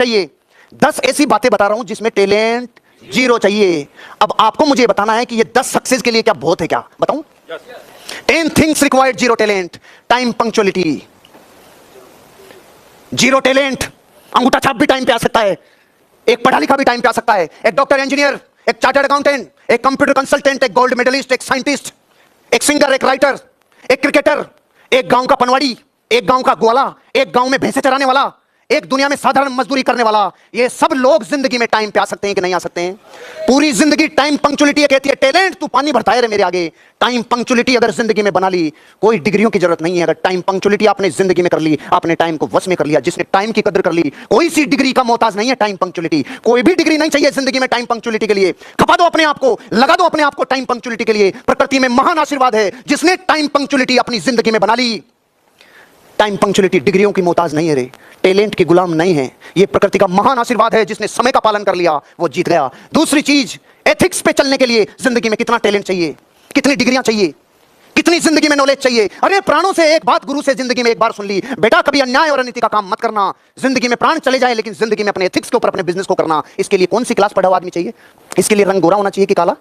चाहिए, 10 ऐसी बातें बता रहा हूं जिसमें टैलेंट जीरो चाहिए। अब आपको मुझे बताना है कि ये 10 सक्सेस के लिए क्या बहुत है, क्या बताऊं? 10 things required zero talent. Time punctuality, zero talent. अंगूठा छाप भी टाइम पे आ सकता है, एक पढ़ा लिखा भी टाइम पे आ सकता है, एक डॉक्टर इंजीनियर, एक चार्टर्ड अकाउंटेंट, एक कंप्यूटर कंसल्टेंट, एक गोल्ड मेडलिस्ट, एक साइंटिस्ट, एक सिंगर, एक राइटर, एक क्रिकेटर, एक गांव का पनवाड़ी, एक गांव का ग्वाला, एक गांव में भैंसे चराने वाला, एक दुनिया में साधारण मजदूरी करने वाला। ये सब लोग जिंदगी में टाइम पे आ सकते हैं कि नहीं आ सकते हैं? पूरी जिंदगी टाइम पंक्चुअलिटी कहती है टैलेंट तू पानी भरता है रे मेरे आगे। टाइम पंक्चुअलिटी अगर जिंदगी में बना ली, कोई डिग्रियों की जरूरत नहीं है। अगर टाइम पंक्चुअलिटी आपने जिंदगी में कर ली, आपने टाइम को वश में कर लिया। जिसने टाइम की कदर कर ली, कोई सी डिग्री का मोहताज नहीं है टाइम पंक्चुअलिटी। कोई भी डिग्री नहीं चाहिए जिंदगी में टाइम पंक्चुअलिटी के लिए। खपा दो अपने आप को, लगा दो अपने आप को टाइम पंक्चुअलिटी के लिए। प्रकृति में महान आशीर्वाद है जिसने टाइम पंक्चुअलिटी अपनी जिंदगी में बना ली। टाइम पंक्चुअलिटी डिग्रियों की मोहताज नहीं है रे, टैलेंट की गुलाम नहीं है। यह प्रकृति का महान आशीर्वाद है। जिसने समय का पालन कर लिया वो जीत गया। दूसरी चीज, एथिक्स पे चलने के लिए जिंदगी में कितना टैलेंट चाहिए, कितनी डिग्रियां चाहिए, कितनी जिंदगी में नॉलेज चाहिए। अरे प्राणों से एक बात गुरु से जिंदगी में एक बार सुन ली, बेटा कभी अन्याय और अनीति का काम मत करना। जिंदगी में प्राण चले जाए लेकिन जिंदगी में अपने एथिक्स के ऊपर, अपने बिजनेस को करना। इसके लिए कौन सी क्लास पढ़ा हुआ आदमी चाहिए? इसके लिए रंग गोरा होना चाहिए कि काला?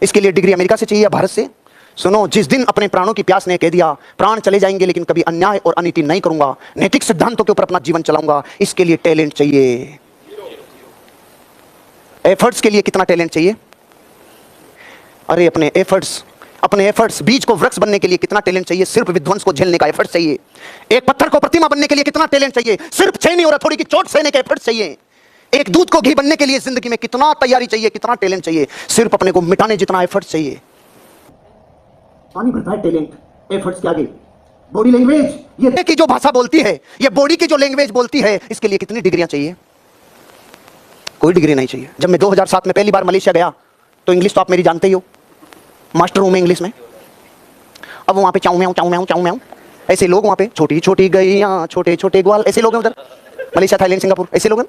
इसके लिए डिग्री अमेरिका से चाहिए या भारत से? सुनो, जिस दिन अपने प्राणों की प्यास ने कह दिया प्राण चले जाएंगे लेकिन कभी अन्याय और अनीति नहीं करूंगा, नैतिक सिद्धांतों के ऊपर अपना जीवन चलाऊंगा, इसके लिए टैलेंट चाहिए। एफर्ट्स के लिए कितना टैलेंट चाहिए? अरे अपने एफर्ट्स, बीज को वृक्ष बनने के लिए कितना टैलेंट चाहिए? सिर्फ विध्वंस को झेलने का एफर्ट चाहिए। एक पत्थर को प्रतिमा बनने के लिए कितना टैलेंट चाहिए? सिर्फ छेनी और हथौड़ी की चोट सहने के एफर्ट चाहिए। एक दूध को घी बनने के लिए जिंदगी में कितना तैयारी चाहिए, कितना टैलेंट चाहिए? सिर्फ अपने को मिटाने जितना एफर्ट चाहिए। पानी भरता है टैलेंट एफर्ट्स के आगे। बॉडी लैंग्वेज, ये की जो भाषा बोलती है, ये बॉडी की जो लैंग्वेज बोलती है, इसके लिए कितनी डिग्रियां चाहिए? कोई डिग्री नहीं चाहिए। जब मैं 2007 में पहली बार मलेशिया गया तो इंग्लिश तो आप मेरी जानते ही हो, मास्टर हूं मैं इंग्लिश में। अब वहां पे चाऊ म्याऊ ऐसे लोग, वहां पे छोटी छोटी गैया, छोटे छोटे ग्वाल, ऐसे लोग हैं उधर। मलेशिया, थाईलैंड, सिंगापुर, ऐसे लोग हैं,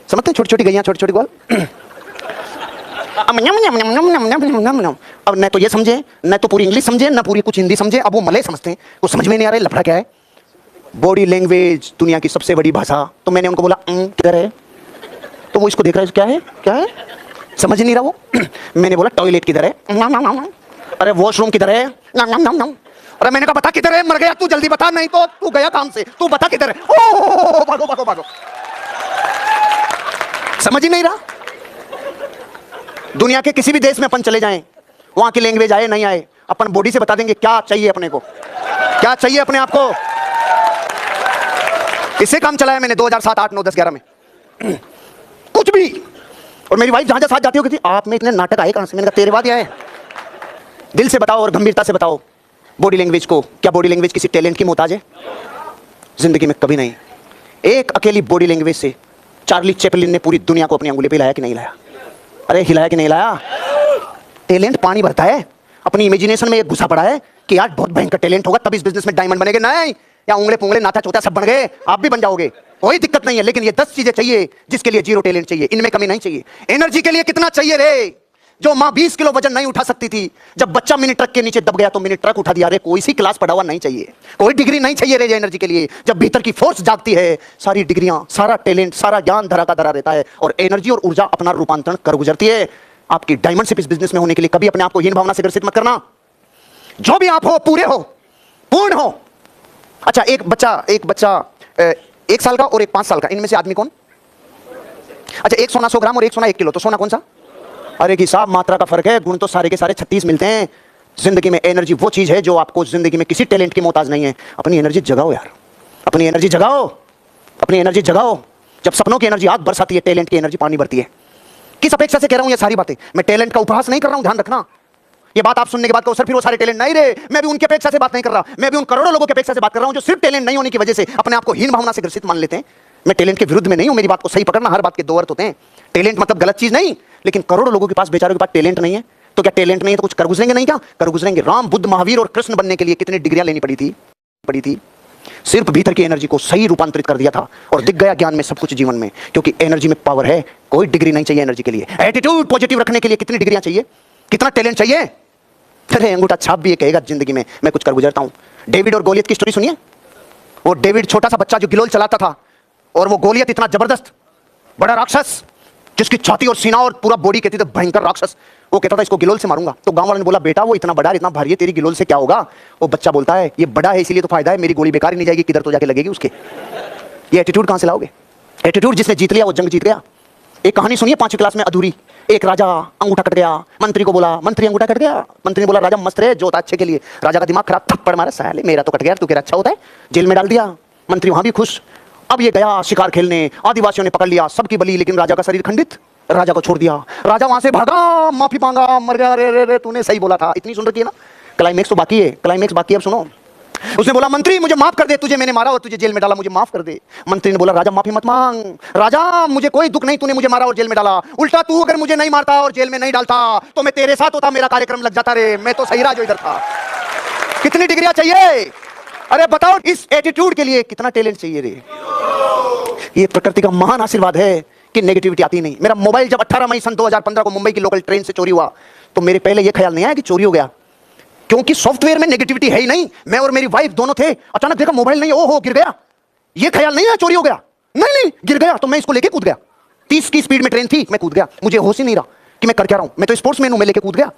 समझते हैं? छोटी छोटी गैया, छोटे छोटे ग्वाल। अब न तो ये समझे, न तो पूरी इंग्लिश समझे, न पूरी कुछ हिंदी समझे। अब वो मलय समझते हैं, वो समझ में नहीं आ रहा है लफड़ा क्या है। बॉडी लैंग्वेज दुनिया की सबसे बड़ी भाषा। तो मैंने उनको बोला किधर है? तो वो इसको देख रहा है, क्या है क्या है, समझ नहीं रहा वो। मैंने बोला टॉयलेट किधर है? अरे वॉशरूम किधर है? अरे मैंने कहा बता किधर है? मर गया तू, जल्दी बता, नहीं तो तू गया काम से, तू बता किधर है। ओ भागो भागो भागो, समझ ही नहीं रहा। दुनिया के किसी भी देश में अपन चले जाएं, वहां की लैंग्वेज आए नहीं आए, अपन बॉडी से बता देंगे क्या चाहिए अपने को, क्या चाहिए अपने आप को। इससे काम चलाया मैंने 2007, 8, 9, 10, 11 में। कुछ भी। और मेरी वाइफ जहां साथ जाती हो, कहती आप में इतने नाटक आए कहां से? मैंने कहा तेरे बाद आए। दिल से बताओ और गंभीरता से बताओ बॉडी लैंग्वेज को। क्या बॉडी लैंग्वेज किसी टैलेंट की मोहताज है? जिंदगी में कभी नहीं। एक अकेली बॉडी लैंग्वेज से चार्ली चैपलिन ने पूरी दुनिया को अपनी अंगुली पे हिलाया कि नहीं हिलाया? अरे हिलाया कि नहीं हिलाया? टैलेंट पानी भरता है। अपनी इमेजिनेशन में एक घुसा पड़ा है कि यार बहुत भयंकर टैलेंट होगा तब इस बिजनेस में डायमंड बनेंगे। नहीं, या उंगले पुंगले नाता चोता सब बन गए, आप भी बन जाओगे, कोई दिक्कत नहीं है। लेकिन ये 10 चीजें चाहिए जिसके लिए जीरो टैलेंट चाहिए, इनमें कमी नहीं चाहिए। एनर्जी के लिए कितना चाहिए रे? जो माँ 20 किलो वजन नहीं उठा सकती थी, जब बच्चा मिनी ट्रक के नीचे दब गया तो मिनी ट्रक उठा दिया। रे कोई सी क्लास पढ़ा हुआ नहीं चाहिए, कोई डिग्री नहीं चाहिए रे एनर्जी के लिए। जब भीतर की फोर्स जागती है, सारी डिग्रियां, सारा टैलेंट, सारा ज्ञान धरा का धरा रहता है और एनर्जी और ऊर्जा अपना रूपांतरण कर गुजरती है। आपकी डायमंडशिप इस बिजनेस में होने के लिए कभी अपने आप को हीन भावना से ग्रसित मत करना। जो भी आप हो पूरे हो, पूर्ण हो। अच्छा, एक बच्चा 1 साल का और एक 5 साल का, इनमें से आदमी कौन? अच्छा, एक सोना 100 ग्राम और एक सोना 1 किलो, तो सोना कौन सा? अरे की साहब मात्रा का फर्क है, गुण तो सारे के सारे 36 मिलते हैं। जिंदगी में एनर्जी वो चीज है जो आपको जिंदगी में किसी टैलेंट की मोहताज नहीं है। अपनी एनर्जी जगाओ यार, अपनी एनर्जी जगाओ, अपनी एनर्जी जगाओ। जब सपनों की एनर्जी आग बरसाती है, टैलेंट की एनर्जी पानी भरती है। किस अपेक्षा से कह रहा हूं ये सारी बातें? मैं टैलेंट का उपहास नहीं कर रहा हूं, ध्यान रखना। ये बात आप सुनने के बाद कहो सर फिर वो सारे टैलेंट नहीं रे। मैं भी उनकी अपेक्षा से बात नहीं कर रहा, मैं भी उन करोड़ों लोगों की अपेक्षा से बात कर रहा हूं जो सिर्फ टैलेंट नहीं होने की वजह से अपने आप को हीन भावना से ग्रसित मान लेते हैं। मैं टैलेंट के विरुद्ध में नहीं हूं, मेरी बात को सही पकड़ना। हर बात के 2 अर्थ होते हैं। टैलेंट मतलब गलत चीज नहीं, लेकिन करोड़ों लोगों के पास, बेचारों के पास टैलेंट नहीं है। तो क्या टैलेंट नहीं है तो कुछ कर गुजरेंगे नहीं? क्या कर गुजरेंगे? राम, बुद्ध, महावीर और कृष्ण बनने के लिए कितनी डिग्रियां लेनी पड़ी थी? सिर्फ भीतर की एनर्जी को सही रूपांतरित कर दिया था और दिख गया ज्ञान में सब कुछ जीवन में। क्योंकि एनर्जी में पावर है, कोई डिग्री नहीं चाहिए एनर्जी के लिए। एटीट्यूड पॉजिटिव रखने के लिए कितनी डिग्रियां चाहिए, कितना टैलेंट चाहिए? अरे अंगूठा छाप भी ये कहेगा जिंदगी में मैं कुछ कर गुजरता हूं। डेविड और गोलियत की स्टोरी सुनिए। वो डेविड छोटा सा बच्चा जो गिलोल चलाता था और वो गोलियत इतना जबरदस्त बड़ा राक्षस जिसकी छाती और सीना और पूरा बॉडी कहती थी भयंकर राक्षस, वो कहता था इसको गिलोल से मारूंगा। तो गांव वाले ने बोला बेटा वो इतना बड़ा इतना भारी है, तेरी गिलोल से क्या होगा? वो बच्चा बोलता है ये बड़ा है इसीलिए तो फायदा है, मेरी गोली बेकार ही नहीं जाएगी, किधर तो जाके लगेगी उसके। ये एटीट्यूड कहां से लाओगे? एटीट्यूड जिसने जीत लिया वो जंग जीत गया। एक कहानी सुनिए 5वीं क्लास में अधूरी। एक राजा अंगूठा कट गया, मंत्री को बोला मंत्री अंगूठा कट गया। मंत्री ने बोला राजा मस्त रहे जो होता अच्छे के लिए। राजा का दिमाग खराब, थप्पड़ मारा, साले मेरा तो कट गया, तू कह रहा अच्छा होता है, जेल में डाल दिया। मंत्री वहां भी खुश। अब ये गया शिकार खेलने, आदिवासियों ने पकड़ लिया, सबकी बलि, लेकिन राजा का शरीर खंडित। राजा को छोड़ दिया, राजा वहां से भागा, माफी मांगा, मर गया, रे रे तूने सही बोला था। इतनी सुन रखी है ना, क्लाइमेक्स तो बाकी है, क्लाइमेक्स बाकी है, अब सुनो। उसने बोला मंत्री मुझे माफ कर दे, तुझे मैंने मारा और तुझे जेल में डाला, मुझे माफ कर दे। मंत्री ने बोला राजा माफी मत मांग, राजा मुझे कोई दुख नहीं, तूने मुझे मारा और जेल में डाला, उल्टा तू अगर मुझे नहीं मारता और जेल में नहीं डालता तो मैं तेरे साथ होता, मेरा कार्यक्रम लग जाता रे, मैं तो सही रहा जो इधर था। कितनी डिग्रियां चाहिए? अरे बताओ इस एटीट्यूड के लिए कितना टैलेंट चाहिए रे? ये प्रकृति का महान आशीर्वाद है कि नेगेटिविटी आती नहीं। मेरा मोबाइल जब 18 मई सन 2015 को मुंबई की लोकल ट्रेन से चोरी हुआ तो मेरे पहले ये ख्याल नहीं आया कि चोरी हो गया, क्योंकि सॉफ्टवेयर में नेगेटिविटी है ही नहीं। मैं और मेरी वाइफ दोनों थे, अचानक देखा मोबाइल नहीं, ओहो गिर गया। ये ख्याल नहीं आया चोरी हो गया, नहीं गिर गया, तो मैं इसको लेके कूद गया। 30 की स्पीड में ट्रेन थी, मैं कूद गया, मुझे होश ही नहीं रहा कि मैं कर क्या रहा हूं। मैं तो स्पोर्ट्समैन हूं, मैं लेके कूद गया।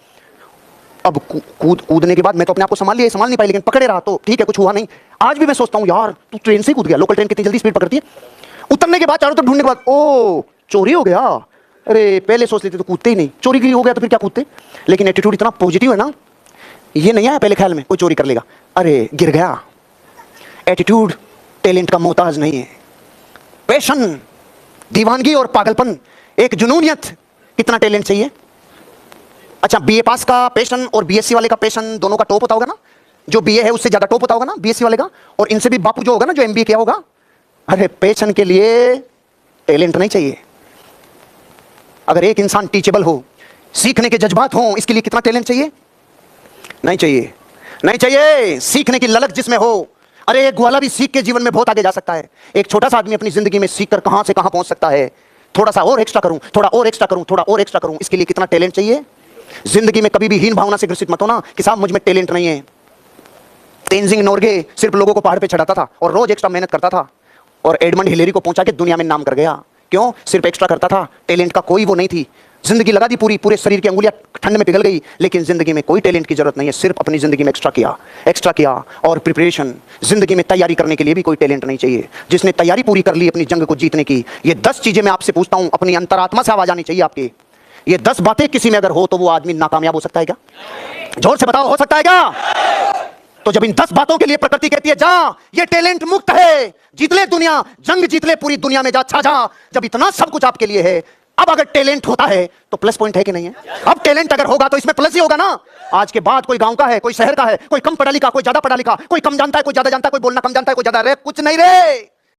अब कूदने के बाद मैं तो अपने आप को संभाल नहीं पाई, लेकिन पकड़े रहा तो ठीक है, कुछ हुआ नहीं। आज भी मैं सोचता हूं यार तू ट्रेन से कूद गया, लोकल ट्रेन कितनी जल्दी स्पीड पकड़ती है। उतरने के बाद चारों तरफ ढूंढने के बाद ओ चोरी हो गया, अरे पहले सोच लेते तो कूदते ही नहीं, चोरी गिरी हो गया तो फिर क्या कूदते। लेकिन एटीट्यूड इतना पॉजिटिव है ना, ये नहीं आया पहले ख्याल में कोई चोरी कर लेगा, अरे गिर गया। एटीट्यूड टैलेंट का मोहताज नहीं है। पैशन, दीवानगी और पागलपन, एक जुनूनियत, कितना टैलेंट चाहिए। अच्छा बीए पास का पैशन और बीएससी वाले का पैशन दोनों का टॉप होता होगा ना, जो बीए है उससे ज्यादा टॉप होता होगा ना बीएससी वाले का, और इनसे भी बापू जो होगा ना जो एमबीए किया होगा। अरे पैशन के लिए टैलेंट नहीं चाहिए। अगर एक इंसान टीचेबल हो, सीखने के जज्बात हो, इसके लिए कितना टैलेंट चाहिए? नहीं चाहिए, नहीं चाहिए। सीखने की ललक जिसमें हो, अरे एक ग्वाला भी सीख के जीवन में बहुत आगे जा सकता है। एक छोटा सा आदमी अपनी जिंदगी में सीख कर कहां से कहां पहुंच सकता है। थोड़ा सा और एक्स्ट्रा करूं, थोड़ा और एक्स्ट्रा करूं, थोड़ा और एक्स्ट्रा करूं, इसके लिए कितना टैलेंट चाहिए। जिंदगी में कभी भी हीन भावना से ग्रसित मत हो ना कि साहब मुझ में टैलेंट नहीं है। तेंजिंग नोर्गे सिर्फ लोगों को पहाड़ पे चढ़ाता था और रोज एक्स्ट्रा मेहनत करता था, और एडमंड हिलेरी को पहुंचा के दुनिया में नाम कर गया। क्यों? सिर्फ एक्स्ट्रा करता था, टैलेंट का कोई वो नहीं थी। जिंदगी लगा दी पूरी, पूरे शरीर की अंगुलियां ठंड में पिघल गई, लेकिन जिंदगी में कोई टैलेंट की जरूरत नहीं है। सिर्फ अपनी जिंदगी में एक्स्ट्रा किया और प्रिपरेशन। जिंदगी में तैयारी करने के लिए भी कोई टैलेंट नहीं चाहिए। जिसने तैयारी पूरी कर ली अपनी जंग को जीतने की, ये 10 चीजें मैं आपसे पूछता हूं, अपनी अंतरात्मा से आवाज आनी चाहिए आपकी। ये 10 बातें किसी में अगर हो तो वो आदमी नाकामयाब हो सकता है क्या? जोर से बताओ, हो सकता है क्या? तो जब इन 10 बातों के लिए प्रकृति कहती है जा, ये टैलेंट मुक्त है, जीत ले दुनिया, जंग जीत ले पूरी दुनिया में, जा छा जा। जब इतना सब कुछ आपके लिए है, अब अगर टैलेंट होता है तो प्लस पॉइंट है कि नहीं है? अब टैलेंट अगर होगा तो इसमें प्लस ही होगा ना। आज के बाद कोई गांव का है, कोई शहर का है, कोई कम पढ़ा लिखा, कोई ज्यादा पढ़ा लिखा, कोई कम जानता है, कोई ज्यादा जानता है, कोई बोलना कम जानता है, कोई ज्यादा, रे कुछ नहीं रे।